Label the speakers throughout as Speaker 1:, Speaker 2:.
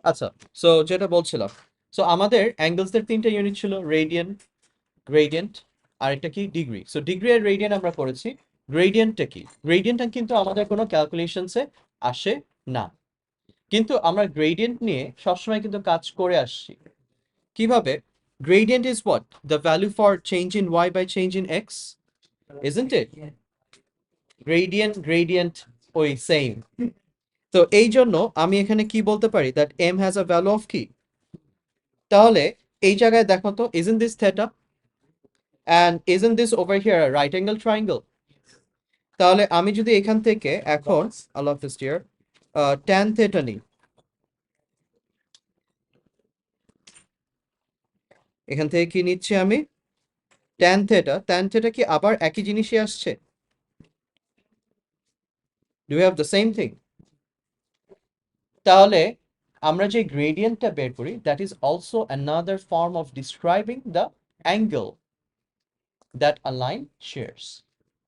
Speaker 1: আচ্ছা, সো যেটা বলছিলাম, সো আমাদের অ্যাঙ্গেলসের তিনটা ইউনিট ছিল, রেডিয়ান, গ্রেডিয়েন্ট, আর একটা কি ডিগ্রি। সো ডিগ্রি আর রেডিয়ান আমরা করেছি। গ্রেডিয়েন্টটা কি? গ্রেডিয়েন্টটা কিন্তু আমাদের কোনো ক্যালকুলেশনসে আসে না, কিন্তু আমরা গ্রেডিয়েন্ট নিয়ে সবসময় কিন্তু কাজ করে আসছি। কিভাবে? Gradient is what? The value for change in y by change in x, isn't it? Gradient ওই সেম। তো এই জন্য আমি এখানে কি বলতে পারি, that m has a value of কি? তাহলে এই জায়গায় দেখো তো, isn't this theta and isn't this over here a right angle triangle? তাহলে আমি যদি এখান থেকে এখন আল্লাহ হাফেজ ডিয়ার tan theta নিই, এখান থেকে কি নিচ্ছি আমি? tan theta কি আবার একই জিনিসই আসছে? Do we have the same thing? তাহলে আমরা যে গ্রেডিয়েন্টটা বের করি, that is also another form of describing the angle that a line shares,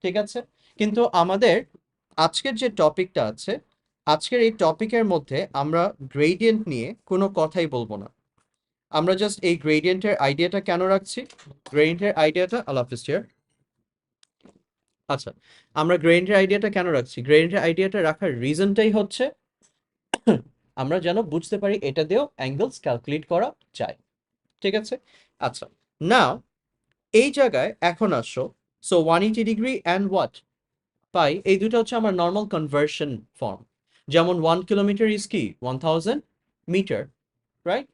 Speaker 1: ঠিক আছে? কিন্তু আমাদের আজকের যে টপিকটা আছে, আজকের এই টপিকের মধ্যে আমরা গ্রেডিয়েন্ট নিয়ে কোনো কথাই বলবো না। আমরা জাস্ট এই গ্রেডিয়েন্টের আইডিয়াটা কেন রাখছি, গ্রেডিয়েন্টের আইডিয়াটা আল্লাহ হাফেজ ডিয়ার। আচ্ছা, আমরা গ্রেডিয়েন্টের আইডিয়াটা কেন রাখছি? গ্রেডিয়েন্টের আইডিয়াটা রাখার রিজনটাই হচ্ছে আমরা যেন বুঝতে পারি এটা দিয়েও অ্যাঙ্গেলস ক্যালকুলেট করা যায়, ঠিক আছে? আচ্ছা, নাও এই জায়গায় এখন আসো, সো 180 ডিগ্রি অ্যান্ড হোয়াট পাই, এই দুটো হচ্ছে আমার নর্মাল কনভার্সন ফর্ম। যেমন 1 কিলোমিটার ইজ কি 1000 metre, right?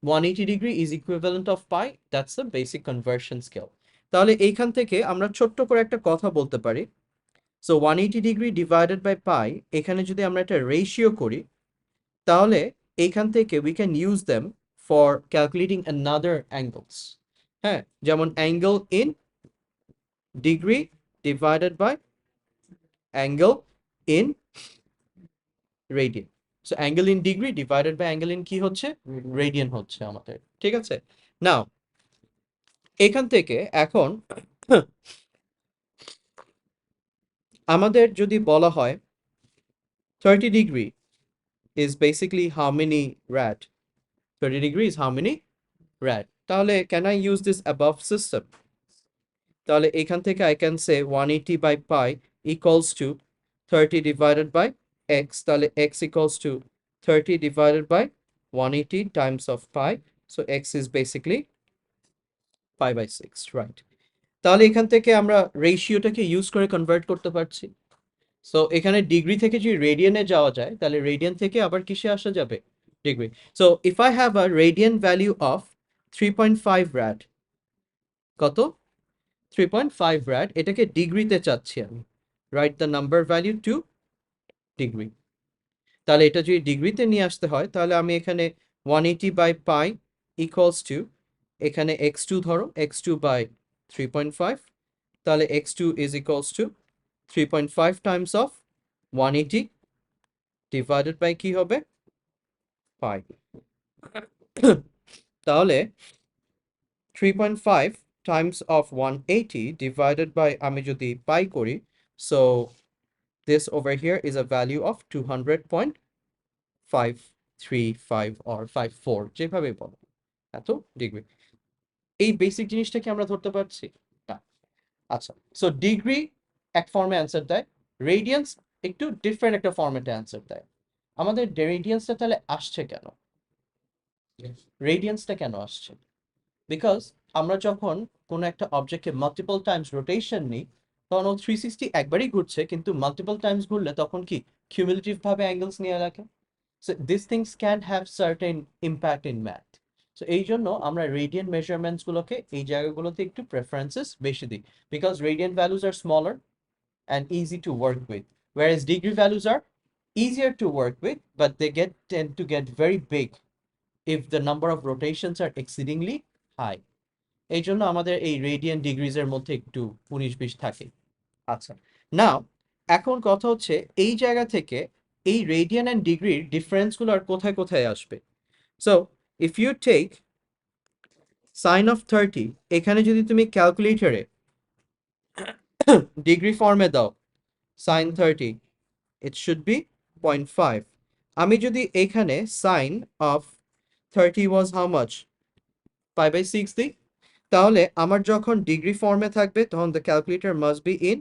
Speaker 1: 180 degree is equivalent of pi, that's the basic conversion scale. তাহলে এইখান থেকে আমরা ছোট্ট করে একটা কথা বলতে পারি, so 180 degree divided by pi, এখানে যদি আমরা একটা রেশিও করি, তাহলে এইখান থেকে we can use them for calculating another angles, হ্যাঁ, যেমন angle in degree divided by angle in radian. So angle in degree divided by angle in কি হচ্ছে, রেডিয়ান হচ্ছে আমাদের, ঠিক আছে? নাও এখান থেকে এখন আমাদের যদি বলা হয় 30 degree is basically how many rad, 30 degree is how many rad, তাহলে can I use this above system? তাহলে এখান থেকে I can say 180 by pi equals to 30 divided by x, তাহলে x equals to 30 divided by 180 times of pi, so x is basically pi by 6, right? তাহলে এখান থেকে আমরা রেশিওটাকে use করে convert করতে পারছি। সো এখানে ডিগ্রি থেকে যদি রেডিয়ানে যাওয়া যায়, তাহলে রেডিয়ান থেকে আবার কিসে আসা যাবে, degree. So if I have a radian value of 3.5 rad, কত? 3.5 rad, এটাকে ডিগ্রিতে চাচ্ছি আমি, right the number value to degree. তাহলে এটা যদি ডিগ্রিতে নিয়ে আসতে হয়, তাহলে আমি এখানে 180 বাই পাই ইকুয়ালস টু, এখানে x2 ধরো, x2 বাই 3.5, তাহলে x2 is equals to 3.5 times of 180 divided by কি হবে, পাই। তাহলে 3.5 times of 180 divided by আমি যদি পাই করি, so this over here is a value of 200.535 or 54, যেভাবে বলো, এত ডিগ্রি। এই বেসিক জিনিসটা কি আমরা ধরতে পারছি না? আচ্ছা, সো ডিগ্রি এক ফর্মে অ্যান্সার দেয়, রেডিয়ান্স একটু ডিফারেন্ট একটা ফর্মেটে অ্যান্সার দেয়। আমাদের রেডিয়ান্সটা তাহলে আসছে কেন? রেডিয়ান্সটা কেন আসছে? বিকজ আমরা যখন কোনো একটা অবজেক্টকে মাল্টিপল টাইমস রোটেশন নিই, তখন ও 360 একবারই ঘুরছে, কিন্তু মাল্টিপল টাইমস ঘুরলে তখন কি কিউমুলেটিভ ভাবে অ্যাঙ্গেলস নিয়ে রাখে। So this things can have certain impact in math. So এই জন্য আমরা রেডিয়ান মেজারমেন্টস গুলোকে এই জায়গাগুলোতে একটু প্রেফারেন্সেস বেশি দিই, because radian values are smaller and easy to work with, whereas degree values are easier to work with, but they tend to get very big if the number of rotations are exceedingly high. এই জন্য আমাদের এই radian degrees এর মধ্যে একটু 19-20 থাকে। আচ্ছা, নাও এখন কথা হচ্ছে এই জায়গা থেকে এই রেডিয়ান এন্ড ডিগ্রির ডিফারেন্স গুলো আর কোথায় কোথায় আসবে। So if you take sine of 30, এখানে যদি তুমি ক্যালকুলেটরে ডিগ্রি ফর্মে দাও সাইন 30, it should be 0.5, আমি যদি এখানে sine of 30 was how much π/6 দিই, তাহলে আমার যখন ডিগ্রি ফর্মে থাকবে তখন the calculator must be in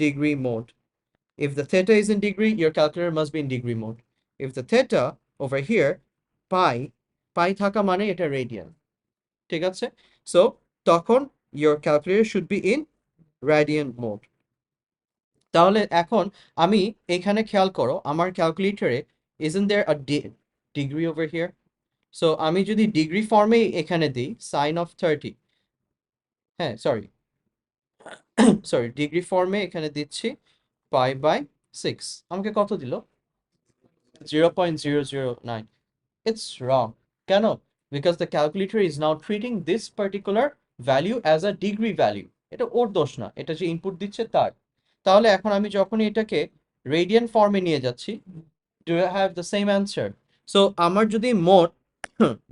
Speaker 1: degree mode. If the theta is in degree, your calculator must be in degree mode. If the theta over here, pi থাকা মানে এটা radian. ঠিক আছে? So, তখন your calculator should be in radian mode. তাহলে এখন আমি এখানে খেয়াল করো, আমার ক্যালকুলেটরে isn't there a degree over here? So, আমি যদি ডিগ্রি ফর্মে এখানে দিই sin of 30, হ্যাঁ সরি ডিগ্রি ফর্মে এখানে দিচ্ছি π/6, আমাকে কত দিল? 0.009. It's wrong. কেন? Because the calculator is now treating this particular value as a degree value. এটা ওর দোষ না, এটা যে ইনপুট দিচ্ছে তার। তাহলে এখন আমি যখন এটাকে রেডিয়ান ফর্মে নিয়ে যাচ্ছি, do I have the same answer? So আমার যদি মোড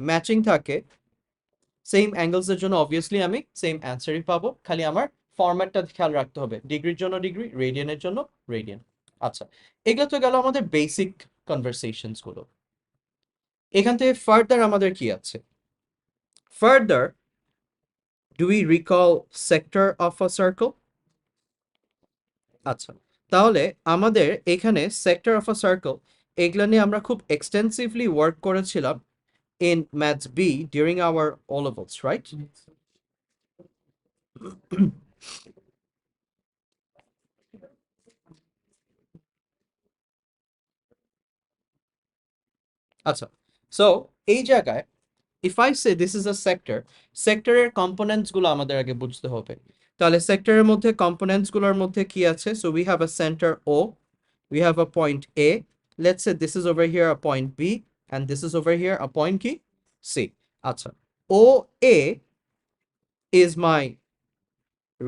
Speaker 1: ম্যাচিং থাকে সেম অ্যাঙ্গেলস এর জন্য অবভিয়াসলি আমি সেম অ্যান্সারই পাবো, খালি আমার ফরম্যাটটা খেয়াল রাখতে হবে, ডিগ্রির জন্য ডিগ্রি, রেডিয়ানের জন্য রেডিয়ান। আচ্ছা, এগুলো তো গেল আমাদের বেসিক কনভারসেশনস গুলো। এখান থেকে ফার্দার আমাদের কি আছে? Further, do we recall sector of a circle? আচ্ছা, তাহলে আমাদের এখানে সেক্টর অফ আ সার্কেল এগুলো নিয়ে আমরা খুব এক্সটেন্সিভলি ওয়ার্ক করেছিলাম in Maths B during our O levels, right? আচ্ছা, so এই জায়গায় if I say this is a sector, সেক্টরের কম্পোনেন্টস গুলো আমাদের আগে বুঝতে হবে। তাহলে সেক্টরের মধ্যে কম্পোনেন্টস গুলোর মধ্যে কি আছে? So we have a center O, we have a point A. Let's say this is over here a point B, and this is over here a point কি? C. আচ্ছা, OA is my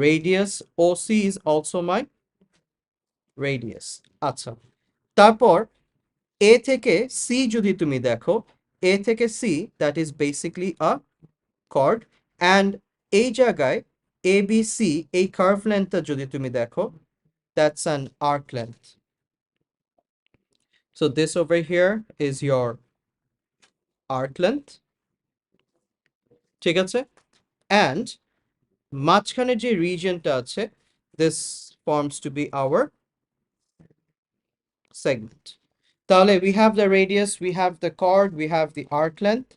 Speaker 1: radius, OC is also my radius. আচ্ছা, তারপর A থেকে C যদি তুমি দেখো, A থেকে C, that is basically a chord, and এই জায়গায় ABC, এই curve lengthটা যদি তুমি দেখো, that's an arc length. So this over here is your arc length. ঠিক আছে? And মাঝখানে যে রিজিয়নটা আছে, this forms to be our segment. তাহলে we have the radius, we have the chord, we have the arc length,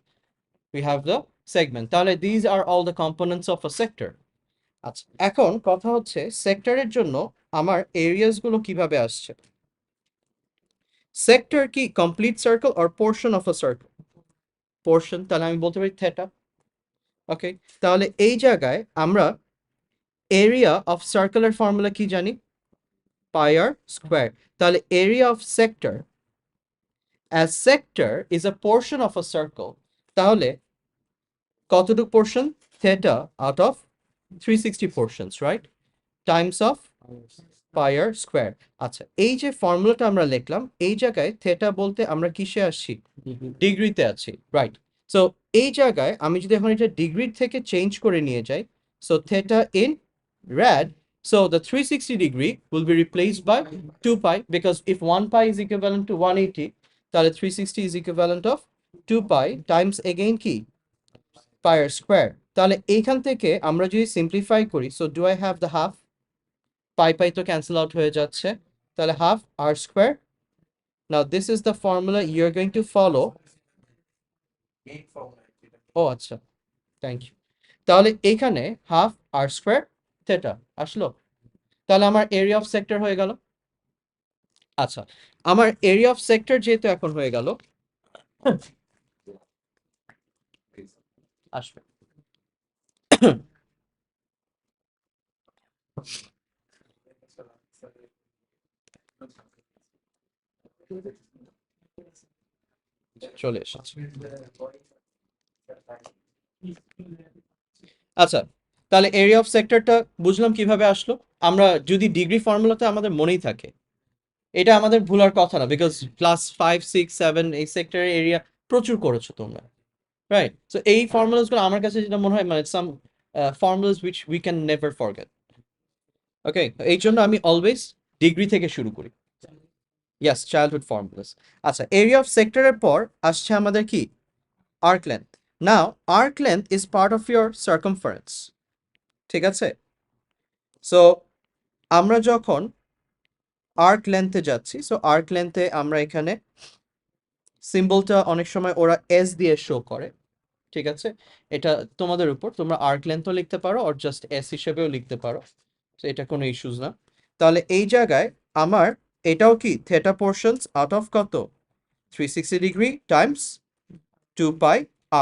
Speaker 1: we have the segment. তাহলে these are all the components of a sector. আচ্ছা, এখন কথা হচ্ছে সেক্টরের জন্য আমার areas গুলো কিভাবে আসছে? সেক্টর কি complete circle or portion of a circle? Portion, তাহলে আমি বলতে পারি থেটা। ওকে, তাহলে এই জায়গায় আমরা এরিয়া অফ সার্কেলের ফর্মুলা কি জানি? Pi r square. তাহলে area of sector as sector is a portion of a circle, তাহলে কতটুকু portion? Theta out of 360 portions, right? Times of pi r square. আচ্ছা, এই যে ফর্মুলাটা আমরা লিখলাম, এই জায়গায় থেটা বলতে আমরা কিসে আসছি? ডিগ্রিতে আছি, রাইট? সো এই জায়গায় আমি যদি এখন এটা ডিগ্রি থেকে চেঞ্জ করে নিয়ে যাই, so theta in rad, so the 360 degree will be replaced by 2 pi, because if 1 pi is equivalent to 180, তাহলে 360 is equivalent of 2 pi times again কি? Pi r square. তাহলে এইখান থেকে আমরা যদি সিম্পলিফাই করি, so do I have the half? Pi pi তো cancel out হয়ে যাচ্ছে, তাহলে half r square. Now this is the formula you're going to follow. ও আচ্ছা, থ্যাংক ইউ। তাহলে এখানে হাফ আর স্কোয়ার থেটা আসলো, তাহলে আমার এরিয়া অফ সেক্টর হয়ে গেল। আচ্ছা, আমার এরিয়া অফ সেক্টর যেহেতু এখন হয়ে গেল, আসবে চলে এসেছে। আচ্ছা, তাহলে এরিয়া অফ সেক্টরটা বুঝলাম কিভাবে আসলো। আমরা যদি ডিগ্রি ফর্মুলাতে আমাদের মনেই থাকে, এটা আমাদের ভুলার কথা না, বিকজ ক্লাস 5, 6, 7 এই সেক্টরের এরিয়া প্রচুর করেছো তোমরা, রাইট? সো এই ফর্মুলাস গুলো আমার কাছে যেটা মনে হয়, মানে some formulas which we can never forget. Okay, এই জন্য আমি অলওয়েজ ডিগ্রি থেকে শুরু করি। Yes, childhood formulas. আচ্ছা, area of sector এর পর আসছে আমাদের কি? Arc length. Now, arc length is part of your circumference. ঠিক আছে? So, আমরা যখন arc length এ যাচ্ছি, so arc length এ আমরা এখানে সিম্বলটা অনেক সময় ওরা S দিয়ে শো করে। ঠিক আছে? এটা তোমাদের উপর, তোমরা arc length ও লিখতে পারো or just S হিসেবেও লিখতে পারো। তো এটা কোনো ইস্যুস না। তাহলে এই জায়গায় আমার এটাও কি theta portions out of কত? 360 degree times 2 pi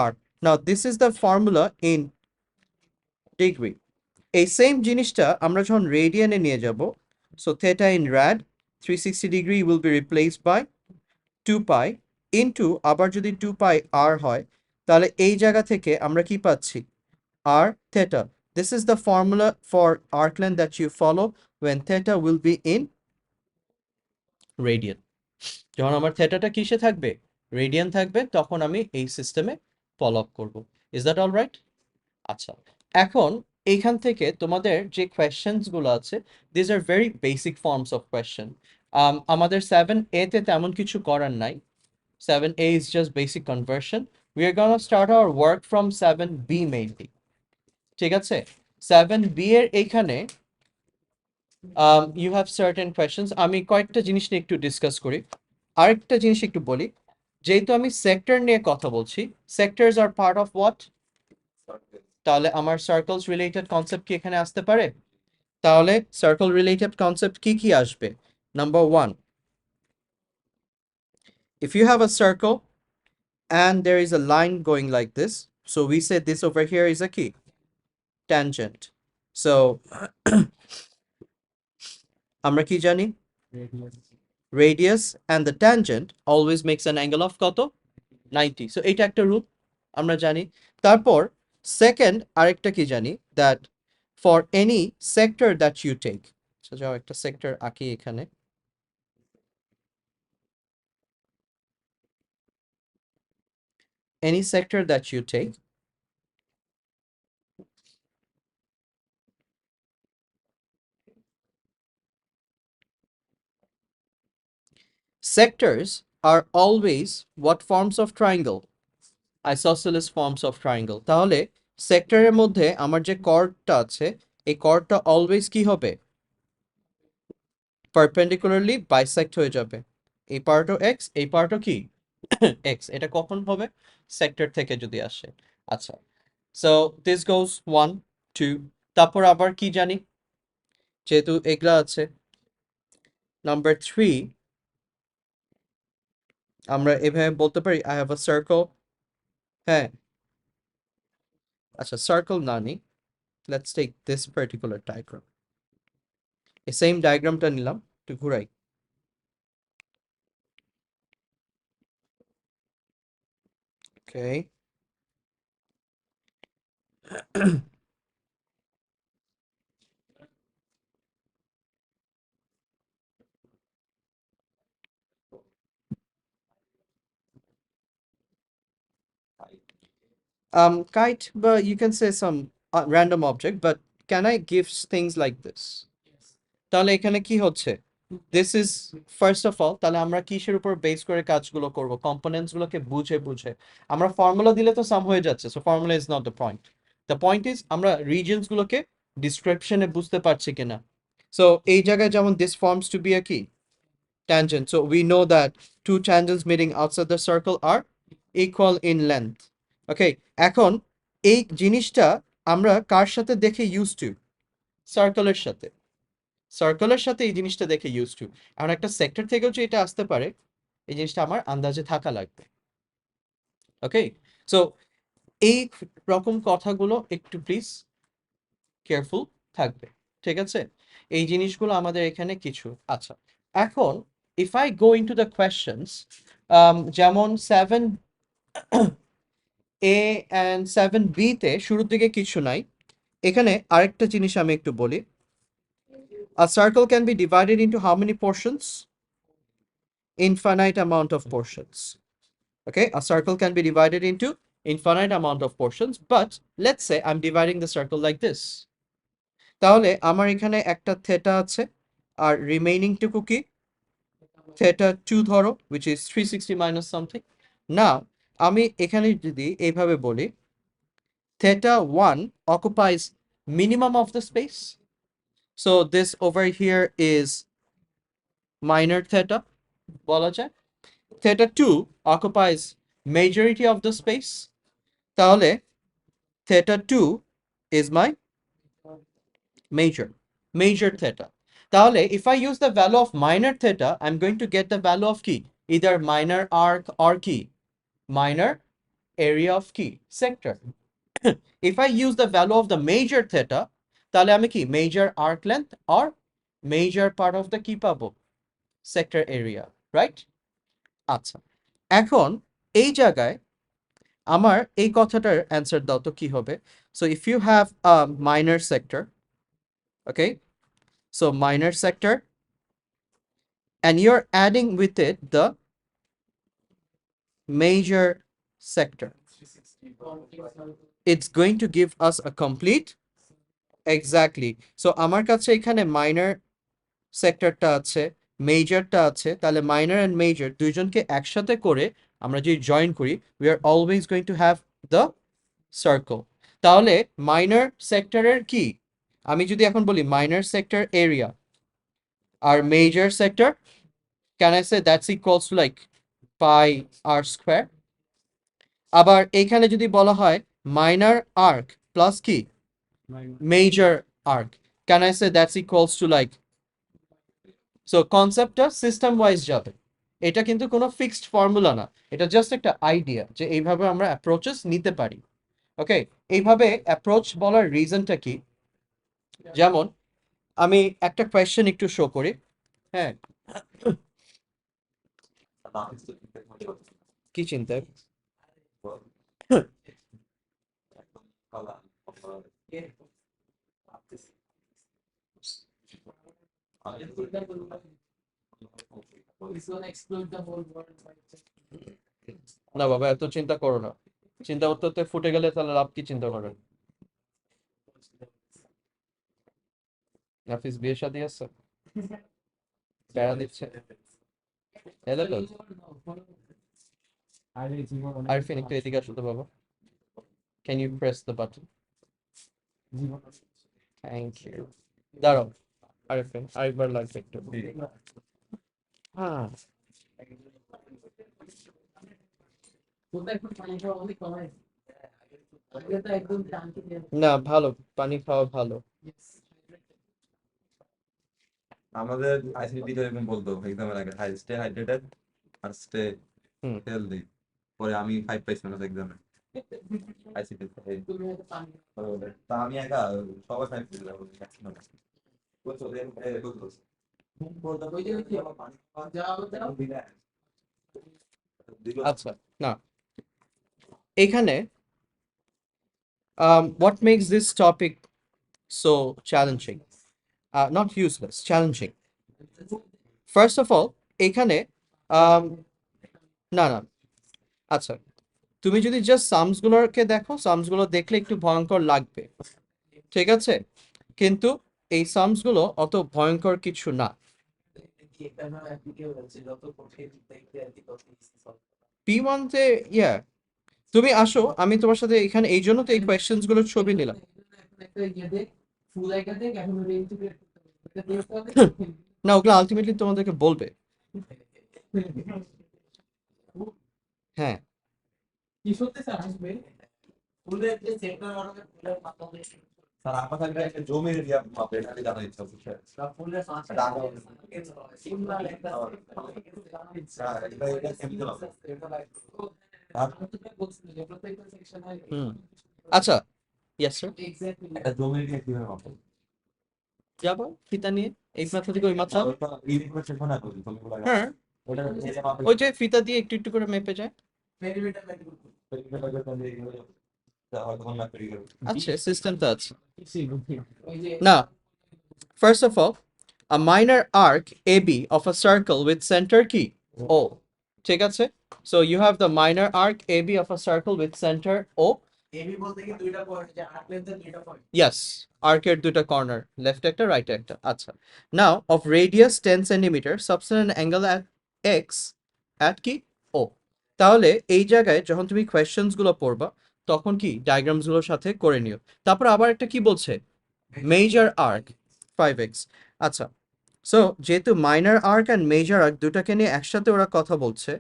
Speaker 1: r. Now this is the formula in degree. এই সেম জিনিসটা আমরা যখন রেডিয়ানে নিয়ে যাব, so theta in rad 360 degree will be replaced by 2 pi into আবার যদি 2 pi r হয় তাহলে এই জায়গা থেকে আমরা কি পাচ্ছি? r theta. This is the formula for arc length that you follow when theta will be in radian. যখন আমার থেটাটা কিসে থাকবে? রেডিয়ান থাকবে, তখন আমি এই সিস্টেমে ফলো আপ করব। Is that all right? আচ্ছা, এখন এইখান থেকে তোমাদের যে কোয়েশ্চেন্স গুলো আছে, this are very basic forms of question. আমাদের 7A তে তেমন কিছু করার নাই। 7A is just basic conversion. We are gonna start our work from 7B mainly. ঠিক আছে? 7B এর এইখানে you have certain questions. আমি কয়েকটা জিনিস নিয়ে একটু ডিসকাস করি। আরেকটা জিনিস একটু বলি, যেহেতু আমি সেক্টর নিয়ে কথা বলছি, sectors are part of what? তাহলে আমার সার্কেলস রিলেটেড কনসেপ্ট কি এখানে আসতে পারে? তাহলে সার্কেল রিলেটেড কনসেপ্ট কি কি আসবে? Number 1, if you have a circle and there is a line going like this, so we say this over here is a key tangent. So আমরা কি জানি? Radius and the tangent always makes an angle of কত? 90. So এটা একটা rule আমরা জানি। তারপর second আরেকটা কি জানি? that for any sector that you take, so যাও একটা সেক্টর আঁকি এখানে। Any sector that you take, sectors are always what forms of triangle? Isosceles forms of triangle. তাহলে সেক্টরের মধ্যে আমার যে কর্ডটা আছে, এই কর্ডটা অলওয়েজ কি হবে? পারপেন্ডিকুলারলি বাইসেক্ট হয়ে যাবে। এই পার্টও এক্স, এই পার্টও কি এক্স। এটা কখন হবে? সেক্টর থেকে যদি আসে। আচ্ছা, সো দিস গোজ 1 2, তারপর আবার কি জানি? যেহেতু এগুলা আছে, নাম্বার 3 আমরা এভাবে বলতে পারি আই হ্যাভ আ সার্কেল। হ্যাঁ, আচ্ছা, সার্কেল না নি, let's take this particular diagram. এই সেম ডায়াগ্রামটা নিলাম, একটু ঘুরাই। ওকে, kite, but you can say some random object, but can I give things like this? তাহলে এখানে কি হচ্ছে? This is first of all, তাহলে আমরা কিসের উপর বেস করে কাজগুলো করব? কম্পোনেন্টস গুলোকে বুঝে বুঝে। আমরা ফর্মুলা দিলে তো সাম হয়ে যাচ্ছে, so formula is not the point. The point is আমরা রিজিয়নস গুলোকে ডিসক্রিপশনে বুঝতে পারছি কিনা। সো এই জায়গায় যেমন this forms to be a কি tangent, so we know that two tangents meeting outside the circle are equal in length. Okay, এখন এই জিনিসটা আমরা কার সাথে দেখে ইউজ টু? সার্কেলের সাথে। সার্কেলের সাথে এই জিনিসটা দেখে ইউজ টু। এখন একটা সেক্টর থেকেও যে এটা আসতে পারে, এই জিনিসটা আমার আন্দাজে থাকা লাগবে। ওকে, সো এই রকম কথাগুলো একটু প্লিজ কেয়ারফুল থাকবে। ঠিক আছে, এই জিনিসগুলো আমাদের এখানে কিছু। আচ্ছা, এখন if I go into the questions, যেমন 7A and 7B তে শুরুর দিকে কিছু নাই। এখানে আরেকটা জিনিস আমি একটু বলি, a circle can be divided into how many portions? Infinite amount of portions. Okay, a circle can be divided into infinite amount of portions, but let's say I'm dividing the circle like this. তাহলে আমার এখানে একটা theta আছে, আর remaining টুকু কি? theta 2 ধরো, which is 360 minus something. Now আমি এখানে যদি এইভাবে বলি theta 1 occupies minimum of the space, so this over here is minor theta বলা যায়, theta 2 occupies majority of the space, তাহলে theta 2 is my major theta. তাহলে if I use the value of minor theta, I'm going to get the value of key, either minor arc or key, minor area of key sector. If I use the value of the major theta, তাহলে আমি কি major arc length or major part of the key পাবো, sector area, right? আচ্ছা, এখন এই জায়গায় আমার এই কথাটার অ্যান্সার দাও তো কি হবে। So if you have a minor sector, okay, so minor sector, and you're adding with it the major sector, it's going to give us a complete, exactly. So আমার কাছে এখানে minor সেক্টরটা আছে, মেজরটা আছে, তাহলে মাইনর অ্যান্ড মেজর দুইজনকে একসাথে করে আমরা যদি জয়েন করি, we are always going to have the circle. তাহলে মাইনর সেক্টরের কি, আমি যদি এখন বলি মাইনর সেক্টর এরিয়া আর major sector, can I say that's equals to like pi r square. আবার এইখানে যদি বলা হয় মাইনর আর্ক প্লাস কি major arc, can I say that's equals to like, so কনসেপ্টটা সিস্টেম ওয়াইজ যাবে, এটা কিন্তু কোনো ফিক্সড ফর্মুলা না, এটা জাস্ট একটা আইডিয়া যে এইভাবে আমরা অ্যাপ্রোচেস নিতে পারি। ওকে, এইভাবে অ্যাপ্রোচ বলার রিজনটা কি, যেমন আমি একটা কোয়েশ্চেন একটু শো করি, হ্যাঁ কি চিন্তা, না বাবা এত চিন্তা করো না, চিন্তা করতে করতে ফুটে গেলে তাহলে লাভ কি চিন্তা করেন। নাফিস বিয়ে শাদী আছে, প্যারা দিচ্ছে, এলো তো আরফিন একটু এদিকে আসো তো বাবা, can you press the button, thank you. দাঁড়াও আরফিন আরেকবার লাগবে একটু, হ্যাঁ না ভালো, পানি খাওয়া ভালো।
Speaker 2: আমাদের আইসিটি তো এরকম বলতো এক্সামের আগে, হাই স্টে হাইড্রেটেড আর স্টে
Speaker 1: হুম।
Speaker 2: হেলদি। পরে আমি 5 পাইছিলাম না এক্সামে আইসিটি। তা আমি একা সবাই 5 পেয়েছিলাম, ম্যাক্সিমাম।
Speaker 1: আচ্ছা না, এখানে what makes this topic so challenging, not useless, challenging, first of all এখানে না না, আচ্ছা তুমি যদি জাস্ট সামস গুলোকে দেখো, সামস গুলো দেখলে একটু ভয়ঙ্কর লাগবে, ঠিক আছে, কিন্তু এই সামস গুলো অত ভয়ঙ্কর কিছু না। P1 তে ইয়া, তুমি আসো, আমি তোমার সাথে এখানে এই জন্য তো এই কোয়েশ্চেন্স গুলোর ছবি নিলাম। না ওগুলো আলটিমেটলি তোমাদেরকে বলবে, হ্যাঁ
Speaker 2: স্যার আমার কাছে একটা জমির এরিয়া মাপে, এটা আমি জানার ইচ্ছা হচ্ছে।
Speaker 1: হুম আচ্ছা ইয়েস স্যার,
Speaker 2: একটা জমির এরিয়া কিভাবে মাপে?
Speaker 1: যাবো ফিতা নিয়ে এই মাথা থেকে ওই মাথা, হ্যাঁ
Speaker 2: ওটা
Speaker 1: ওই যে ফিতা দিয়ে একটু একটু করে মেপে যায়। আচ্ছা সিস্টেমটা আছে না। First of all, a minor arc AB of a circle with center কি O, ঠিক আছে, so you have the minor arc AB of a circle with center O.
Speaker 3: AB বলতে কি দুইটা পয়েন্ট, যে আর্ক লেন্থের দুইটা পয়েন্ট।
Speaker 1: Yes, arc এর দুটো কর্নার, লেফট একটা রাইট একটা। আচ্ছা, now of radius 10 cm, subtend an angle at x at কি o। তাহলে এই জায়গায় যখন তুমি কোয়েশ্চেন্স গুলো পড়বা তখন কি ডায়াগ্রামস গুলোর সাথে করে নিও। তারপর আবার একটা কি বলছে, মেজর আর্ক 5x। আচ্ছা, সো যেহেতু minor arc and major arc দুটাকে নিয়ে একসাথে ওরা কথা বলছে,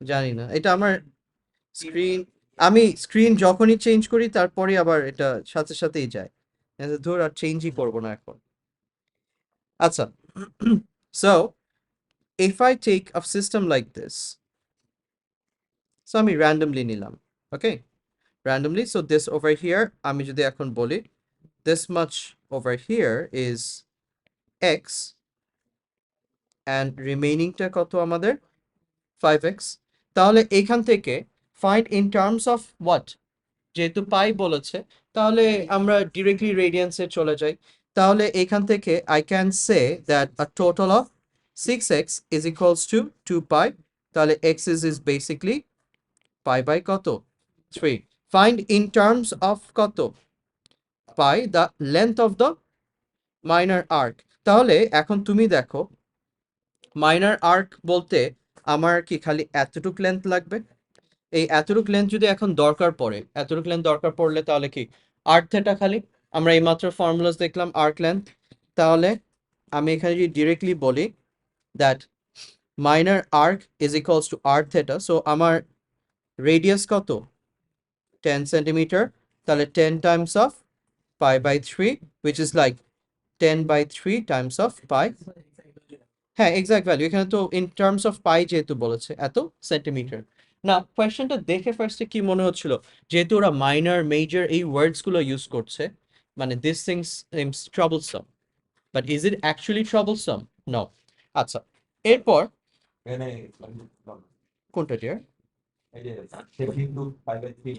Speaker 1: জানি না এটা আমার স্ক্রিন, আমি স্ক্রিন যখনই চেঞ্জ করি তারপরে আবার এটা সাথে সাথেই যায়, ধর আর চেঞ্জই করবো না এখন। আচ্ছা, so if I take a system like this, so আমি randomly নিলাম, okay, randomly, so this over here আমি যদি এখন বলি this much over here is x and remaining টা কত আমাদের 5x। তাহলে এখান থেকে find in terms of what, যেহেতু পাই বলেছে তাহলে আমরা ডিরেক্টলি রেডিয়ান্সে চলে যাই। তাহলে এখান থেকে I can say that a total of 6x is equals to 2 pi। তাহলে x is basically pi by কত 3। Find in terms of কত pi the length of the minor arc। তাহলে এখন তুমি দেখো মাইনর আর্ক বলতে আমার কি খালি এতটুক লেন্থ লাগবে, এই এতটুক লেন্থ যদি এখন দরকার পড়ে, এতটুক লেন্থ দরকার পড়লে তাহলে কি আর্ক থেটা খালি, আমরা এইমাত্র ফর্মুলাস দেখলাম আর্ক লেন্থ। তাহলে আমি এখানে যদি ডিরেক্টলি বলি that minor arc is equals to arc theta, so আমার রেডিয়াস কত 10 সেন্টিমিটার, তাহলে 10 times of pi by 3 which is like 10 by 3 times of pi। হ্যাঁ এক্সাক্ট ভ্যালু, এখানে তো ইন টার্মস অফ পাই যেহেতু বলেছে এত সেন্টিমিটার। না কোয়েশ্চেনটা দেখে ফার্স্টে কি মনে হচ্ছিল, যেহেতু ওরা মাইনর মেজর এই ওয়ার্ডস গুলো ইউজ করছে, মানে this things seems troublesome, but is it actually troublesome? No. আচ্ছা, এরপর
Speaker 2: এখানে
Speaker 1: কোনটা ডিয়ার?
Speaker 2: এই যে কিন্তু 5/3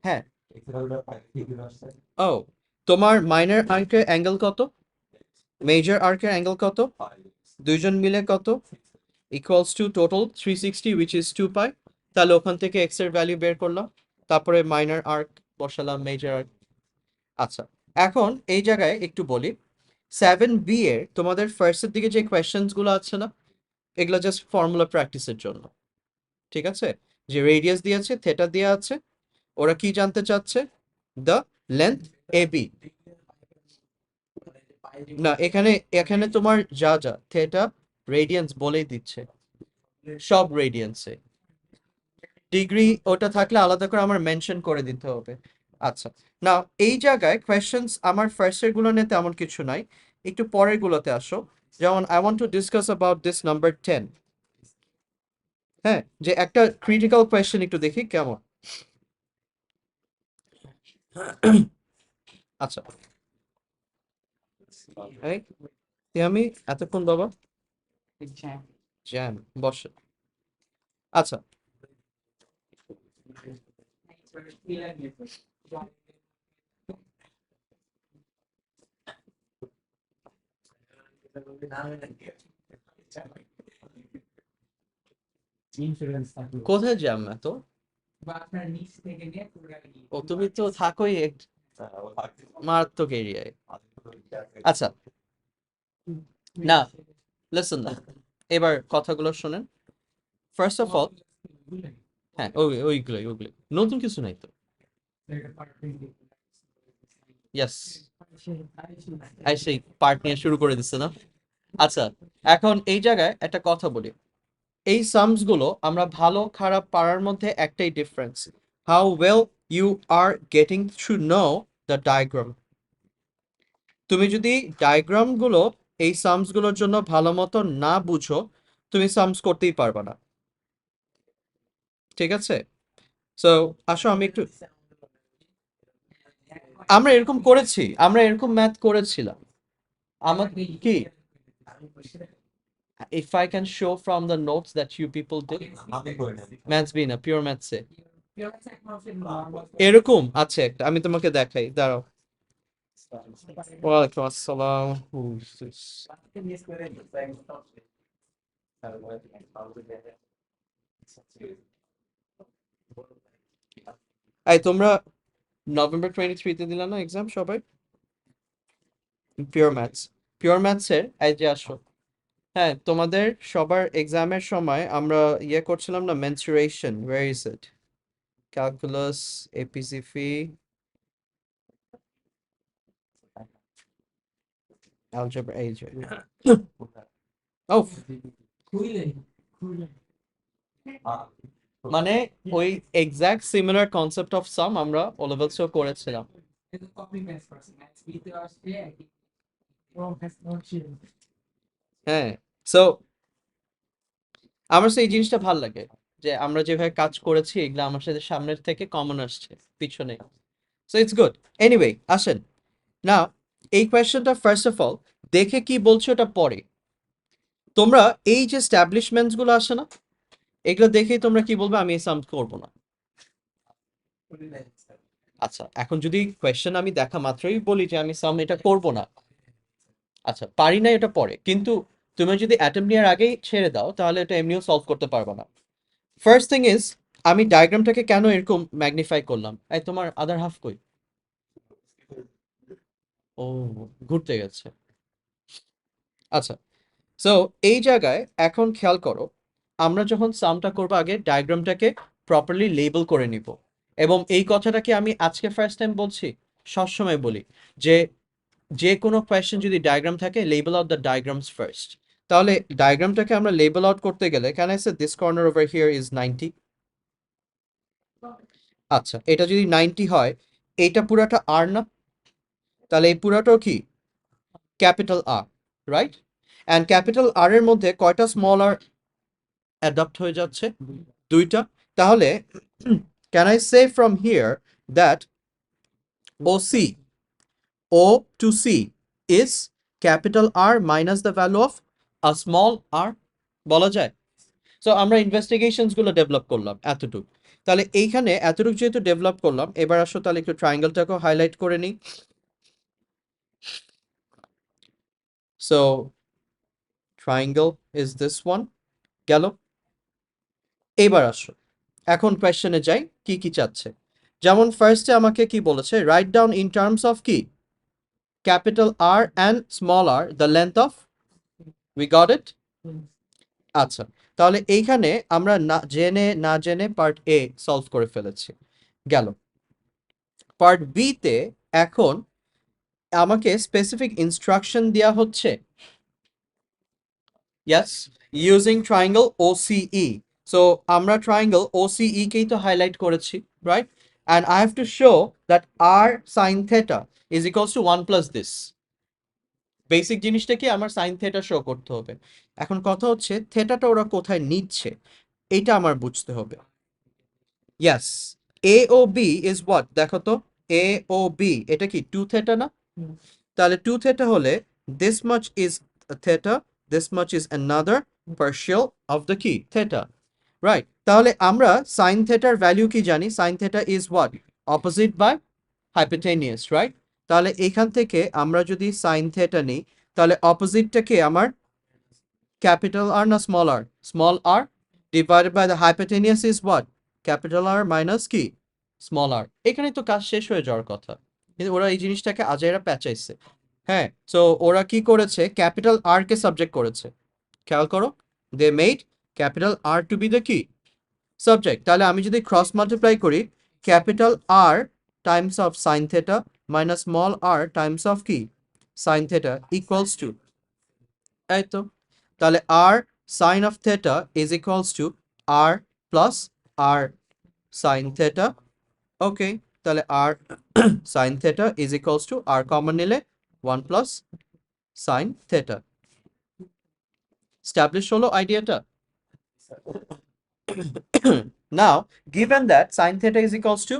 Speaker 1: হ্যাঁ,
Speaker 2: x এর ভ্যালুটা 5/3 কিলো আসছে।
Speaker 1: ও তোমার মাইনর আর্কের অ্যাঙ্গেল কত, মেজর আর্কের অ্যাঙ্গেল কত,
Speaker 2: 5x
Speaker 1: দুইজন মিলে কত, equals to total 360 which is 2 pi। তাহলে ওখান থেকে x এর ভ্যালু বের করলাম, তারপরে মাইনর আর্ক বসালাম, মেজর আর্ক। আচ্ছা, এখন এই জায়গায় একটু বলি 7b এর তোমাদের ফার্স্টের দিকে যে কোয়েশ্চেন্স গুলো আছে না, এগুলো জাস্ট ফর্মুলা প্র্যাকটিসের জন্য, ঠিক আছে? যে রেডিয়াস দিয়েছে, থেটা দেওয়া আছে, ওরা কি জানতে চাচ্ছে, দ্য লেন্থ ab। না এখানে এখানে তোমার যা যা থেটা রেডিয়ান্স বলেই দিচ্ছে, সব রেডিয়ান্সে, ডিগ্রি ওটা থাকলে আলাদা করে আমার মেনশন করে দিতে হবে। আচ্ছা, না এই জায়গায় কোয়েশ্চেন্স আমার ফার্স্টের গুলো নিয়ে তেমন কিছু নাই, একটু পরের গুলোতে আসো। যেমন I want to discuss about this number 10। হ্যাঁ, যে একটা ক্রিটিক্যাল কোয়েশ্চেন একটু দেখি কেমন। আচ্ছা, এই আমি এতক্ষণ বাবা জ্যাম বসে। আচ্ছা, কোথায় জ্যাম এত? ও তুমি তো থাকোই মারাত্মক এরিয়ায়। আচ্ছা, না লিসেন না, এবার কথাগুলো শোনেন। ফার্স্ট অফ অল, হ্যাঁ ওইগুলোই নতুন কিছু নাই তো। ইয়েস, সেই পার্ট নিয়ে শুরু করে দিচ্ছে না। আচ্ছা, এখন এই জায়গায় একটা কথা বলি, এই সামস গুলো আমরা ভালো খারাপ পারার মধ্যে একটাই difference, how well you are getting to know the diagram. তুমি যদি ডায়াগ্রাম গুলো এই সামস গুলোর জন্য ভালো মতো না বুঝো, তুমি সামস করতেই পারবে না, ঠিক আছে? সো আসো আমি একটু, আমরা এরকম করেছি, আমরা এরকম ম্যাথ করেছিলাম। আমার কি, if I can show from the notes that you people did,
Speaker 2: আমি করি না
Speaker 1: ম্যাথস বি না পিওর ম্যাথসে এরকম আছে একটা, আমি তোমাকে দেখাই, দাঁড়াও। ওয়ালাইকুম আসসালাম। Who's this? এই তোমরা নভেম্বর 23 তে দিলা না এক্সাম সবাই, পিওর ম্যাথস? পিওর ম্যাথসের এই যে আসো, হ্যাঁ তোমাদের সবার এক্সামের সময় আমরা ইয়ে করছিলাম না, mensuration, where is it, calculus, এপিসিফি, অ্যালজেব্রা, এই যে ও মানে ওই exact similar concept of some আমরা ও লেভেলসেও করেছিলাম। হ্যাঁ, সো আমার এই জিনিসটা ভাল লাগে যে আমরা যেভাবে কাজ করেছি এগুলো আমার সাথে সামনের থেকে কমন আসছে পিছনে, সো ইটস গুড। এনিওয়ে আসেন না, এই কোয়েশ্চেনটা ফার্স্ট অফ অল দেখে কি বলছো ওটা পরে, তোমরা এই যে স্ট্যাবলিশমেন্টস গুলো আসে না, এগুলো দেখেই তোমরা কি বলবে, আমি এই সাম করবো না। আচ্ছা এখন যদি কোয়েশ্চেন আমি দেখা মাত্রই বলি যে আমি সাম এটা করব না, আচ্ছা পারি না এটা পরে, কিন্তু তুমি যদি অ্যাটেম্প নেওয়ার আগেই ছেড়ে দাও তাহলে এটা এমনিও সলভ করতে পারবে না। ফার্স্ট থিং ইজ, আমি ডায়াগ্রামটাকে কেন এরকম ম্যাগনিফাই করলাম, এই তোমার আদার হাফ কই, ও ঘুরতে গেছে। আচ্ছা, সো এই জায়গায় এখন খেয়াল করো, আমরা যখন সামটা করবো আগে ডায়াগ্রামটাকে প্রপারলি লেবেল করে নিব, এবং এই কথাটাকে আমি আজকে ফার্স্ট টাইম বলছি, সবসময় বলি যে যে কোনো কোয়েশ্চেন যদি ডায়াগ্রাম থাকে, label out the diagrams first. তাহলে ডায়াগ্রামটাকে আমরা লেবেল আউট করতে গেলে, can I say this corner over here is 90, আচ্ছা এটা যদি 90 হয়, এইটা পুরাটা আর না, তাহলে এই পুরাটাও কি capital R, right? And capital R এর মধ্যে কয়টা স্মল আর অ্যাডাপ্ট হয়ে যাচ্ছে, দুইটা। তাহলে can I say from here that OC, O to C is capital R minus the value of a small r, বলা যায়? সো আমরা ইনভেস্টিগেশনস গুলো ডেভেলপ করলাম এতটুকু, তাহলে এইখানে এতটুকু যেহেতু ডেভেলপ করলাম, এবার আসো তাহলে একটু ট্রায়াঙ্গেলটাকেও হাইলাইট করে নিই। So triangle is this one, গেল। এবার আসো এখন কোয়েশ্চেনে যাই, কি কি চাচ্ছে। যেমন ফার্স্টে আমাকে কি বলেছে, write down in terms of কি, capital R and small R the length of, we got it. আচ্ছা তাহলে এইখানে আমরা না জেনে না জেনে পার্ট এ সলভ করে ফেলেছি, গেল। পার্ট বি তে এখন আমাকে স্পেসিফিক ইনস্ট্রাকশন দেওয়া হচ্ছে, yes, using triangle OCE। So আমরা ট্রায়াঙ্গেল OCE কেই তো হাইলাইট করেছি, right? And I have to show that r sin theta is equals to 1 plus this, basic জিনিসটা কি, আমার সাইন থেটা শো করতে হবে। এখন কথা হচ্ছে থেটাটা ওরা কোথায় নিচ্ছে, এটা আমার বুঝতে হবে। Yes, A O B is what, দেখো তো, এ ও বি এটা কি 2 থেটা না? তাহলে 2 থেটা হলে this much is theta, this much is another partial of the কি থেটা, রাইট? তাহলে আমরা সাইন থেটার ভ্যালু কি জানি, sine theta is what, opposite by hypotenuse, right? তাহলে এখান থেকে আমরা যদি সাইন থেটা নিই, তাহলে অপোজিটটা কি আমার ক্যাপিটাল আর না small R, small R divided by the hypotenuse is what, capital R minus কি স্মল আর। এখানে তো কাজ শেষ হয়ে যাওয়ার কথা, কিন্তু ওরা এই জিনিসটাকে আজাইরা প্যাচাইছে। হ্যাঁ, সো ওরা কি করেছে, ক্যাপিটাল আর কে সাবজেক্ট করেছে, খেয়াল করো, they made capital R to be the কি সাবজেক্ট। তাহলে আমি যদি ক্রস মাল্টিপ্লাই করি, capital R times of sine theta minus small R times of কি সাইন থেটা ইকুয়ালস টু, এই তো, তাহলে R sine of theta is equals to R plus R sine theta. Okay, তাহলে R sine theta is equals to R common নিলে 1 plus sine theta. Establish হলো আইডিয়াটা। Now, given that sin theta is equals to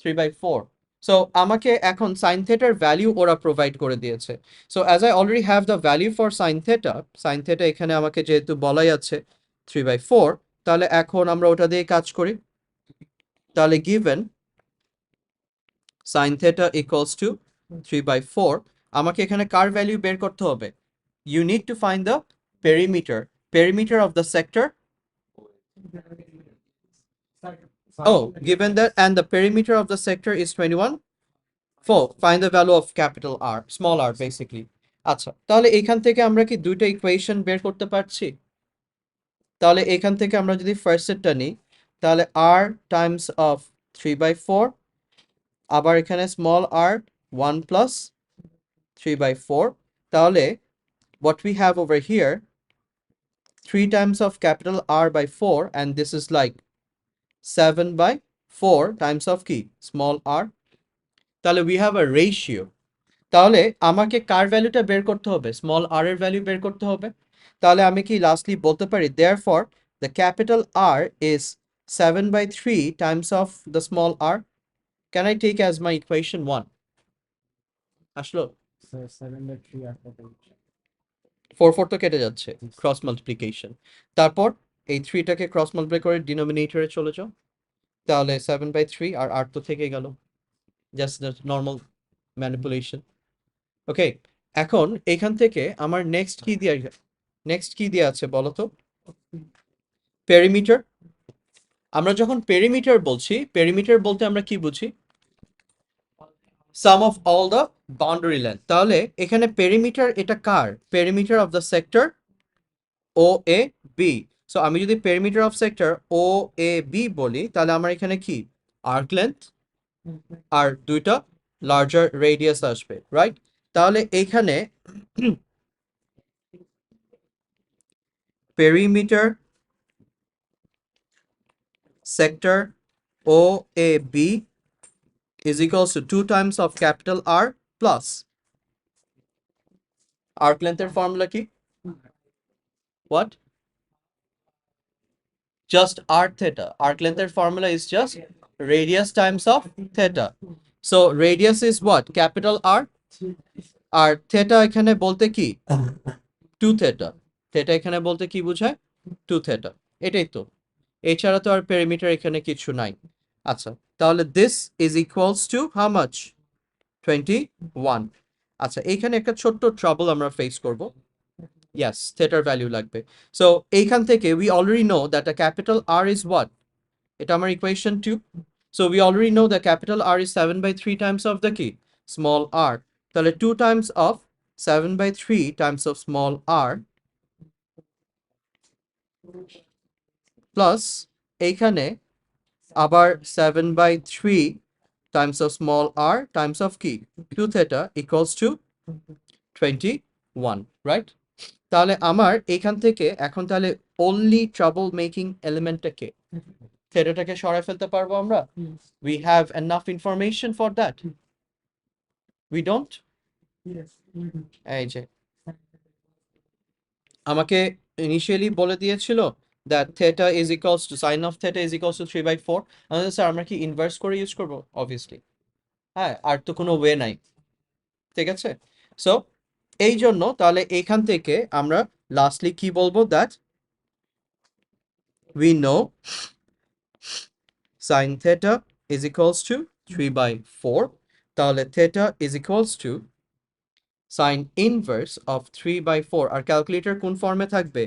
Speaker 1: 3/4, so আমাকে এখন sin theta এর value ওরা provide করে দিয়েছে। So as I already have the value for sin theta এখানে আমাকে যেহেতু বলাই আছে 3/4, তাহলে এখন আমরা ওটা দিয়ে কাজ করি। তাহলে given sin theta equals to 3/4, আমাকে এখানে কার ভ্যালু বের করতে হবে, you need to find the perimeter of the sector. Oh, given that, and the perimeter of the sector is 21, 4, find the value of capital R, small r basically. আচ্ছা, তাহলে এখান থেকে আমরা কি দুইটা ইকুয়েশন বের করতে পারছি? তাহলে এখান থেকে আমরা যদি ফার্স্টেরটা নিই, তাহলে r টাইমস অফ 3/4, আবার এখানে স্মল r 1 প্লাস 3/4, তাহলে what we have over here 3 times of capital R by 4, and this is like 7/4 times of কি small r, তাহলে we have a ratio। তাহলে আমাকে কার ভ্যালুটা বের করতে হবে? স্মল r এর ভ্যালু বের করতে হবে। তাহলে আমি কি লাস্টলি বলতে পারি therefore the capital R is 7/3 times of the small r? Can I take as my equation 1? আসলো? 4 তো কেটে যাচ্ছে, ক্রস মাল্টিপ্লিকেশন। তারপর এই 3টাকে ক্রস মাল্টিপ্লাই করে ডিনোমিনেটরে চলে যাও, তাহলে 7/3 আর r তো থেকে গেল, জাস্ট নর্মাল ম্যানিপুলেশন। ওকে, এখন এখান থেকে আমার নেক্সট কি দিয়ে আছে বলো তো? পেরিমিটার। আমরা যখন পেরিমিটার বলতে আমরা কি বুঝি? Sum of all the boundary length. তাহলে এখানে পেরিমিটার এটা কার? Perimeter of the sector O A B. So আমি যদি perimeter of sector O A B বলি, তাহলে আমার এখানে কি আর্ক লেন্থ আর দুইটা লার্জার রেডিয়াস আসবে, রাইট? তাহলে এইখানে perimeter sector OAB is equals to 2 times of capital R plus arc length এর formula কি? What? Just r theta. Arc length এর formula is just radius times of theta. So radius is what? Capital R. আর theta এখানে বলতে কি? 2 theta. Theta এখানে বলতে কি বোঝায়? 2 theta. এটাই তো। এছাড়া তো আর পেরিমিটার এখানে কিছু নাই। আচ্ছা, তাহলে this is equals to how much? 21। আচ্ছা, এইখানে একটা ছোট্ট ট্রাবল আমরা ফেস করব। Yes, theta ভ্যালু লাগবে। সো এইখান থেকে we already know that a capital R is what? এটা আমার equation 2। So we already know that capital R is 7/3 times of the কি small r। তাহলে 2 times of 7/3 times of small r plus এইখানে আবার 7/3 times of small r times of কি 2 theta equals to 21, right? তাহলে আমার এখান থেকে এখন তাহলে only trouble making এলিমেন্টটা কে? থেটাটাকে সরাই ফেলতে পারবো আমরা? We have enough information for that? We don't? এই যে আমাকে ইনিশিয়ালি বলে দিয়েছিল that theta is equals to sin of theta is equals to 3/4। আমাদের স্যার আমরা কি ইনভার্স করে ইউজ করব? অবভিয়াসলি হ্যাঁ, আর তো কোনো ওয়ে নাই, ঠিক আছে? সো এই জন্য তাহলে এখান থেকে আমরা লাস্টলি কি বলবো? That we know sin theta is equals to 3/4, তাহলে theta is equals to sin inverse of 3/4। আর ক্যালকুলেটর কোন ফর্মে থাকবে?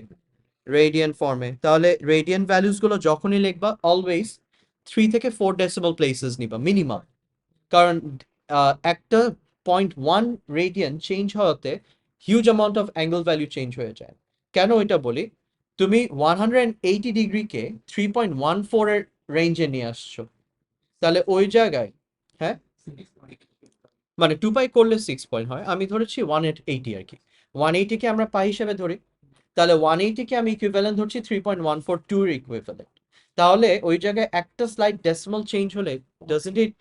Speaker 1: রেডিয়ান ফর্মে। তাহলে রেডিয়ান ভ্যালুস গুলো যখনই লিখবা অলওয়েজ 3 থেকে 4 ডেসিমাল প্লেসেস নিবা মিনিমাম, কারণ একটা 0.1 রেডিয়ান চেঞ্জ হওয়াতে huge amount of angle value change হয়ে যায়। কেন এটা বলি? তুমি 180 ডিগ্রিকে 3.14 এর রেঞ্জে নিয়ে আসছো, তাহলে ওই জায়গায় হ্যাঁ মানে 2 পাই করলে 6 পয়েন্ট হয়, আমি ধরেছি 180 আর কি, 180কে আমরা পাই হিসেবে ধরি, তাহলে 180কে আমি ইকুইভ্যালেন্ট ধরছি 3.142 এর ইকুইভ্যালেন্ট। তাহলে ওই জায়গায় একটা স্লাইড ডেসিমাল চেঞ্জ হলে doesn't it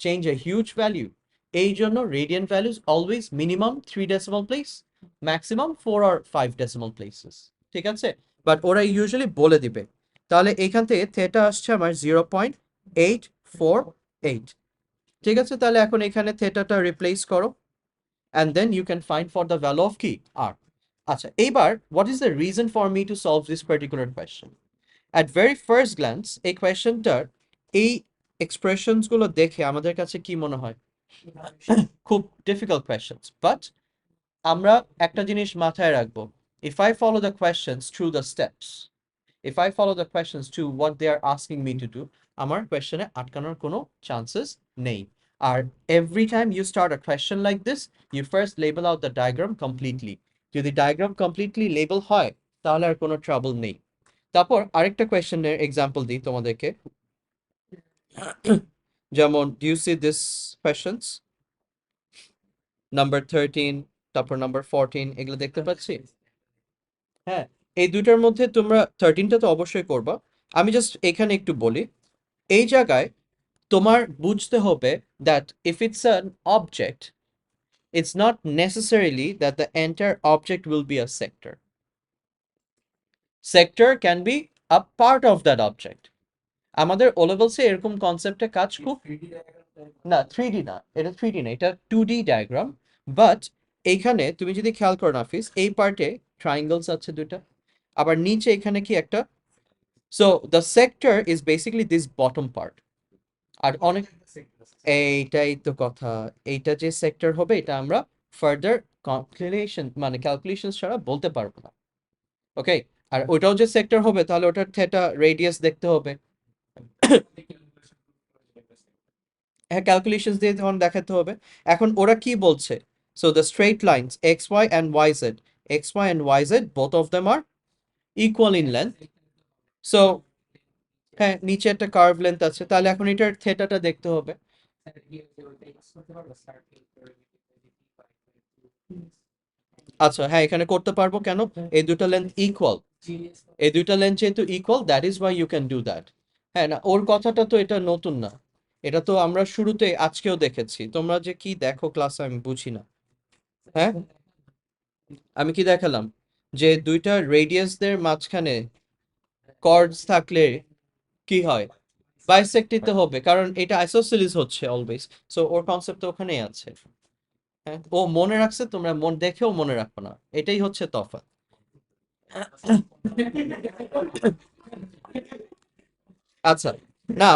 Speaker 1: change a huge value? এই জন্য radian values always minimum 3 decimal place, maximum 4 or 5 decimal places, ঠিক আছে? বাট ওরা ইউজুয়ালি বলে দিবে। তাহলে এখান থেকে থেটা আসছে আমার 0.848, ঠিক আছে? তাহলে এখন এখানে থেটাটা রিপ্লেস করো and then you can find for the value of কি r। আচ্ছা, এইবার what is the reason for me to solve this particular question? At very first glance এই কোয়েশ্চেনটার এই এক্সপ্রেশনস গুলো দেখে আমাদের কাছে কি মনে হয়? খুব ডিফিকাল্ট কোয়েশ্চেনস, বাট আমরা একটা জিনিস মাথায় রাখবো, if I follow the questions through the steps, if I follow the questions to what they are asking me to do, আমার কোয়েশ্চেনে আটকানোর কোনো চান্সেস নেই। আর every time you start a question like this, you first label out the diagram completely. যদি diagram completely label হয় তাহলে আর কোনো trouble নেই। তারপর আরেকটা কোয়েশ্চেনের এক্সাম্পল দিই তোমাদেরকে। যেমন do you see this questions? Number 13, তারপর নাম্বার 14 এগুলো দেখতে পাচ্ছি। হ্যাঁ, এই দুইটার মধ্যে তোমরা 13টা তো অবশ্যই করবা। আমি জাস্ট এখানে একটু বলি, এই জায়গায় তোমার বুঝতে হবে that if it's an object, it's not necessarily that the entire object will be a sector. Sector can be a part of that object. আমাদের O levels এ এরকম কনসেপ্টে কাজ খুব
Speaker 3: 3D diagram
Speaker 1: না 3D না, এটা 3D না, এটা 2D ডায়াগ্রাম। বাট এইখানে তুমি যদি খেয়াল করো নাফিস, এই পার্টে ট্রায়াঙ্গেলস আছে দুইটা, আবার নিচে এখানে কি একটা, so the sector is basically this bottom part. আর অনেক, এইটাই তো কথা, এইটা যে সেক্টর হবে এটা আমরা ফার্দার ক্যালকুলেশন মানে ক্যালকুলেশন ছাড়া বলতে পারবো না। ওকে, আর ওটাও যে সেক্টর হবে তাহলে ওটার থেটা রেডিয়াস দেখতে হবে। হ্যাঁ, ক্যালকুলেশনস দিয়ে তখন দেখাতে হবে। এখন ওরা কি বলছে, so the straight lines X Y and Y Z, X Y and Y Z both of them are equal in length. So হ্যাঁ, নিচে একটা কার্ভ লেন্থ আছে, তাহলে এখন এটার থেটাটা দেখতে হবে। আচ্ছা হ্যাঁ, এখানে করতে পারবো কেন, এই দুটো লেন্থ ইকুয়াল, এই দুইটা লেন্থ যেহেতু equal, that is why you can do that. হ্যাঁ, না ওর কথাটা তো এটা নতুন না, এটা তো আমরা শুরুতে আজকেও দেখেছি। তোমরা যে কি দেখো ক্লাসে আমি বুঝি না। হ্যাঁ, আমি কি দেখালাম যে দুইটা রেডিয়াসদের মাঝখানে কর্ডস থাকলে কি হয়, বাইসেক্ট দিতে হবে, কারণ এটা আইসোসেলিস হচ্ছে অলওয়েজ। সো ওর কনসেপ্ট তো ওখানেই আছে। হ্যাঁ, ও মনে রাখছে, তোমরা মন দেখেও মনে রাখো না, এটাই হচ্ছে তফাৎ। আচ্ছা, না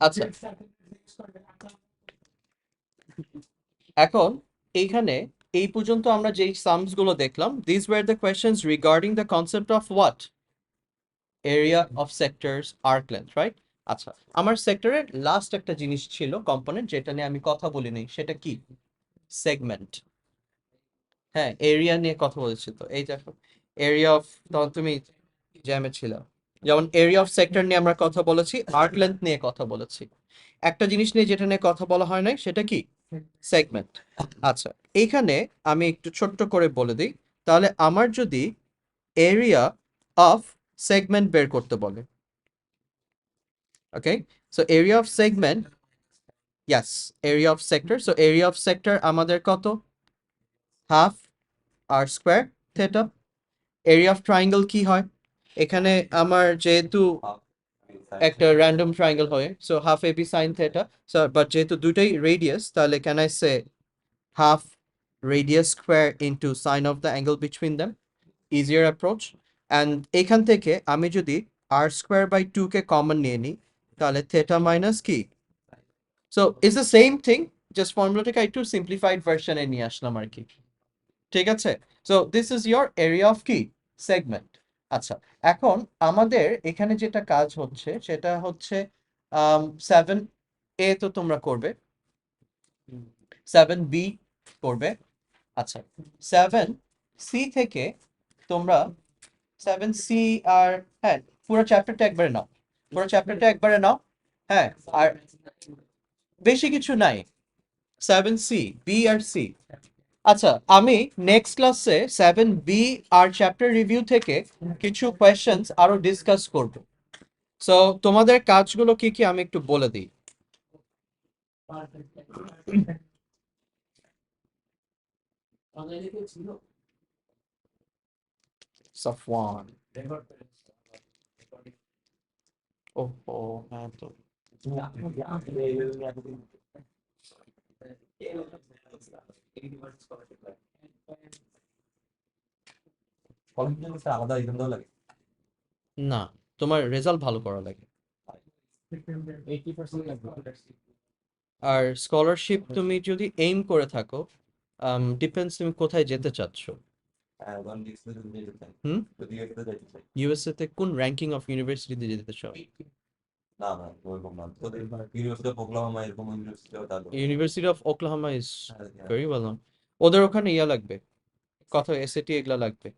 Speaker 1: আচ্ছা, এখন এইখানে এই পর্যন্ত আমরা যেই সামস গুলো দেখলাম, this were the questions regarding the concept of what, area of sectors, arc length, right? আচ্ছা, আমার সেক্টরের লাস্ট একটা জিনিস ছিল কম্পোনেন্ট যেটা নিয়ে আমি কথা বলিনি, সেটা কি, সেগমেন্ট। হ্যাঁ, এরিয়া নিয়ে কথা বলেছি তো, এই দেখো এরিয়া অফ, তখন তুমি জ্যামে ছিল, যেমন এরিয়া অফ সেক্টর নিয়ে আমরা কথা বলেছি, আর্ক লেন্থ নিয়ে কথা বলেছি। একটা জিনিস নিয়ে যেটা নিয়ে কথা বলা হয় নাই সেটা কি, সেগমেন্ট। আচ্ছা, এইখানে আমি একটু ছোট্ট করে বলে দিই, তাহলে আমার যদি এরিয়া অফ সেগমেন্ট বের করতে বলে, okay, so area of segment, yes, area of sector, so area of sector আমাদের কত, half R square theta. Area of triangle কি হয়, এখানে আমার যেহেতু একটা র্যান্ডম ট্রায়াঙ্গেল হয়, so half A B sine theta, so but যেহেতু দুটোই রেডিয়াস, তাহলে can I say half radius square into sine of the angle between them, easier approach. And এখান থেকে আমি যদি r square by 2 K common নিয়ে নিই, তাহলে theta minus কি, so it's the same thing, just ফর্মুলাটাকে একটু simplified version এ নিয়ে আসলাম আর কি। ঠিক আছে, so this is your area of কি, segment। আচ্ছা, এখন আমাদের এখানে যেটা কাজ হচ্ছে সেটা হচ্ছে 7a তো তোমরা করবে, 7b করবে। আচ্ছা, 7c থেকে তোমরা 7c আর, হ্যাঁ, পুরো চ্যাপ্টারটা একবারে নাও, পুরো চ্যাপ্টারটা একবারে নাও। হ্যাঁ, আর বেশি কিছু নাই, 7c, বি আর সি। আচ্ছা, আমি নেক্সট ক্লাসে 7b আর চ্যাপ্টার রিভিউ থেকে কিছু কোয়েশ্চেন্স আরো ডিসকাস করব। সো তোমাদের কাজগুলো কি কি আমি একটু বলে দিই। সাফওয়ান, ওহো হ্যাঁ তো,
Speaker 2: আলাদা এখান থেকে লাগে।
Speaker 1: না তোমার রেজাল্ট ভালো করা লাগে। আর স্কলারশিপ তুমি যদি এইম করে থাকো, ডিপেন্ডস তুমি কোথায় যেতে চাচ্ছ।
Speaker 2: ধরেন ডিসপ্লে যদি যেতে চাই,
Speaker 1: হুম
Speaker 2: যদি ইউএসএ যেতে চাই,
Speaker 1: ইউএসএ তে কোন র্যাঙ্কিং অফ ইউনিভার্সিটিতে যেতে চাও?
Speaker 2: না না ওরকম না, তোদের ইউনিভার্সিটি অফ ওকলাহোমা এরকম ইউনিভার্সিটিও তাহলে
Speaker 1: ইউনিভার্সিটি অফ ওকলাহোমা ইজ
Speaker 2: হ্যাঁ, হ্যাঁ।
Speaker 1: Very well known. ওদের ওখানে ইয়া লাগবে, কথা এসএটি এগুলা লাগবে।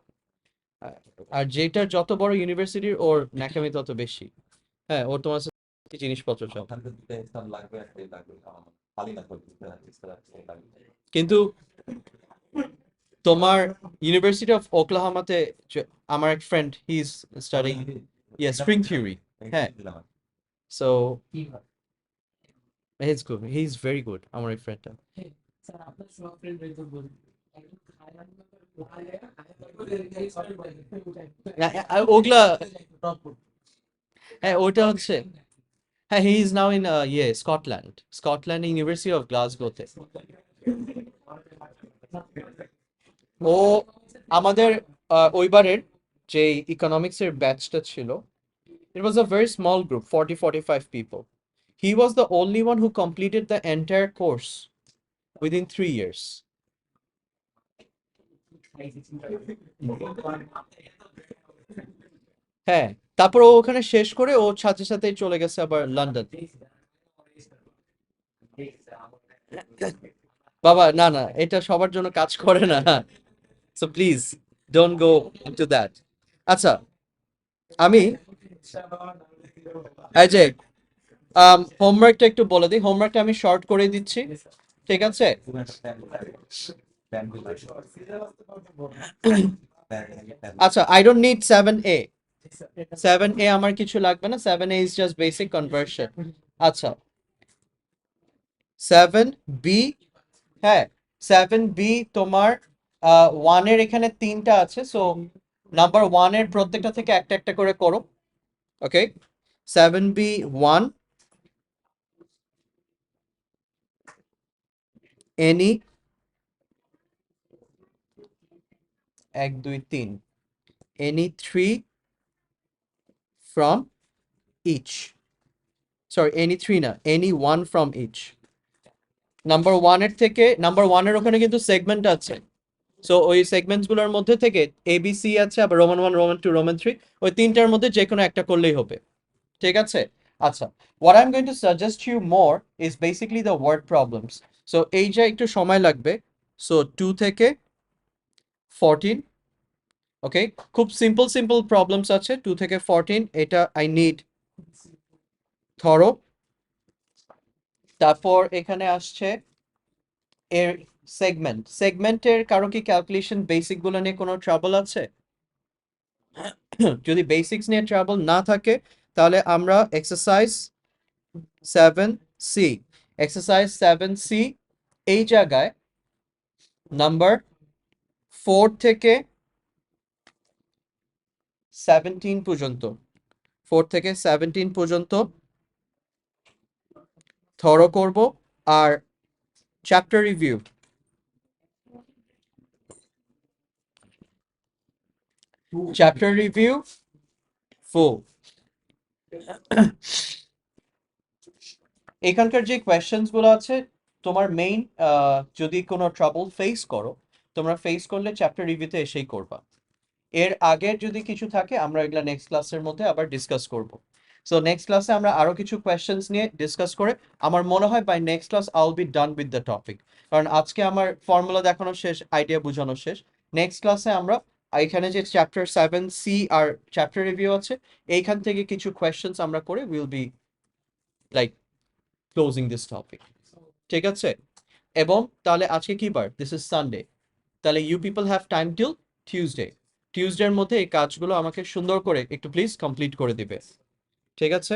Speaker 1: আর যেটার যত বড় ইউনিভার্সিটির ওর ন্যাকামি তত বেশি। হ্যাঁ, ওর তোমার কাছে জিনিসপত্র সব।
Speaker 2: ওখান থেকে দুটো এক্সাম লাগবে, একটাই লাগবে আমার, খালি না করে দুটো এক্সট্রা লাগবে।
Speaker 1: কিন্তু তোমার ইউনিভার্সিটি অফ ওকলাহোমাতে আমার এক friend he is studying string theory. হ্যাঁ,
Speaker 2: দিলাম আর কি।
Speaker 1: So he is good, he is very good আমার এই ফ্রেন্ডটা।
Speaker 3: স্যার আপনার সব ফ্রেন্ড রেখে বলুন
Speaker 1: ওগুলা হ্যাঁ ওটা হচ্ছে হ্যাঁ he is now in Scotland University of গ্লাসগোতে। ও আমাদের ওইবারের যে ইকোনমিক্সের ব্যাচটা ছিল, it was a very small group, 45 people. He was the only one who completed the entire course within 3 years. হ্যাঁ, তারপর ও ওখানে শেষ করে ও সাথে সাথে চলে গেছে আবার লন্ডন। বাবা না না, এটা সবার জন্য কাজ করে না, so please don't go into that. আচ্ছা, আমি এই যে হোমওয়ার্কটা একটু বলে দিই, হোমওয়ার্কটা আমি শর্ট করে দিচ্ছি, ঠিক আছে?
Speaker 2: তুমি একটা প্ল্যান দিলে
Speaker 1: আচ্ছা, I don't need 7A। 7A আমার কিছু লাগবে না, 7A is just basic conversion. আচ্ছা, 7B, হ্যাঁ 7B তোমার 1 এর এখানে 3টা আছে, সো নাম্বার 1 এর প্রত্যেকটা থেকে একটা একটা করে করো। ওকে, 7B 1, any 1 2 3, any 3 from each, sorry any 3 না, any 1 from each। নাম্বার 1 এর থেকে, নাম্বার 1 এর ওখানে কিন্তু সেগমেন্ট আছে, সো ওই সেগমেন্টস গুলোর মধ্যে থেকে ABC আছে, আবার রোমান 1 রোমান 2 রোমান 3, ওই তিনটার মধ্যে যে কোনো একটা করলেই হবে, ঠিক আছে? আচ্ছা, what I'm going to suggest you more is basically the word problems. So এই যে একটু সময় লাগবে, সো 2 থেকে 14, ওকে, খুব সিম্পল প্রবলেমস আছে 2 থেকে 14, এটা আই নিড ধরো। তারপর এখানে আসছে এর সেগমেন্টের কারো কি ক্যালকুলেশন বেসিক গুলো নিয়ে কোনো ট্রাবল আছে? যদি বেসিক্স নিয়ে ট্রাবল না থাকে তাহলে আমরা এক্সারসাইজ 7C, এক্সারসাইজ 7C এই জায়গায় নাম্বার 4 থেকে 17 পর্যন্ত, 4 থেকে 17 পর্যন্ত থরো করব। আর চ্যাপ্টার রিভিউ, ফুল। এখানকার যে কোয়েশ্চেন্স গুলো আছে তোমার মেইন, যদি কোনো ট্রাবল ফেস করো, তোমরা ফেস করলে চ্যাপ্টার রিভিউতে এসেই করবা। এর আগে যদি কিছু থাকে আমরা এগুলা নেক্সট ক্লাসের মধ্যে আবার ডিসকাস করব। সো নেক্সট ক্লাসে আমরা আরো কিছু কোয়েশ্চেন্স নিয়ে ডিসকাস করে, আমার মনে হয় by next class I will be done with the topic, কারণ আজকে আমার ফর্মুলা দেখানো শেষ, আইডিয়া বোঝানো শেষ। নেক্সট ক্লাসে আমরা এখানে যে চ্যাপ্টার 7C আর চ্যাপ্টার রিভিউ আছে, এইখান থেকে কিছু কোয়েশ্চেন্স আমরা করে will be like closing this topic, ঠিক আছে? এবং তাহলে আজকে কি বার? দিস ইজ সানডে, তাহলে you people have time till টিউসডের মধ্যে এই কাজগুলো আমাকে সুন্দর করে একটু প্লিজ কমপ্লিট করে দিবে, ঠিক আছে?